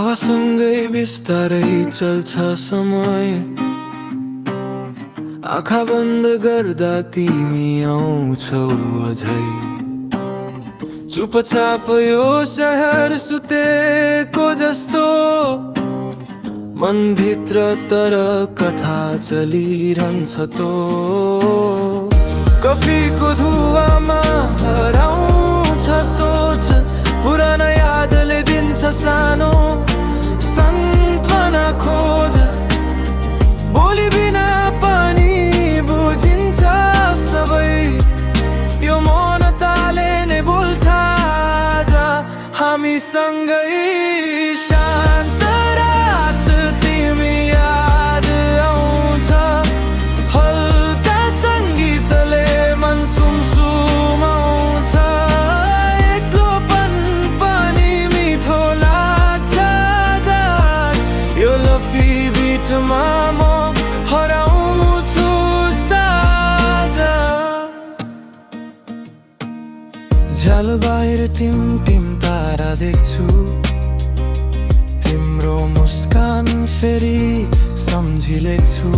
हावासँगै बिस्तारै चल्छ समय, आँखा बन्द गर्दा तिमी आउँछौ अझै। चुपचाप यो शहर सुतेको जस्तो, मनभित्र तर कथा चलिरहन्छ तो। कफीको धुवामा हराउँछ सोच, पुराना यादले दिन्छ सानो सन्त्वना खोज। बोली बिना पनि बुझिन्छ सबै, यो मौनताले नै बोल्छ आज हामीसँगै। शान्त रात तिमी याद आउँछ, हल्का सङ्गीतले मन सुमसुमाउँछ। एक्लोपन पनि मिठो लाग्छ आज, यो लफी बिटमा म हराउँछु साझा। झ्याल बाहिर टिम तारा देख्छु, तिम्रो मुस्कान फेरि सम्झिलेख्छु।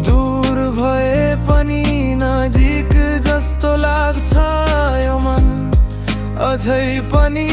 दूर भए पनि नजिक जस्तो लाग्छ यो मन, अझै पनि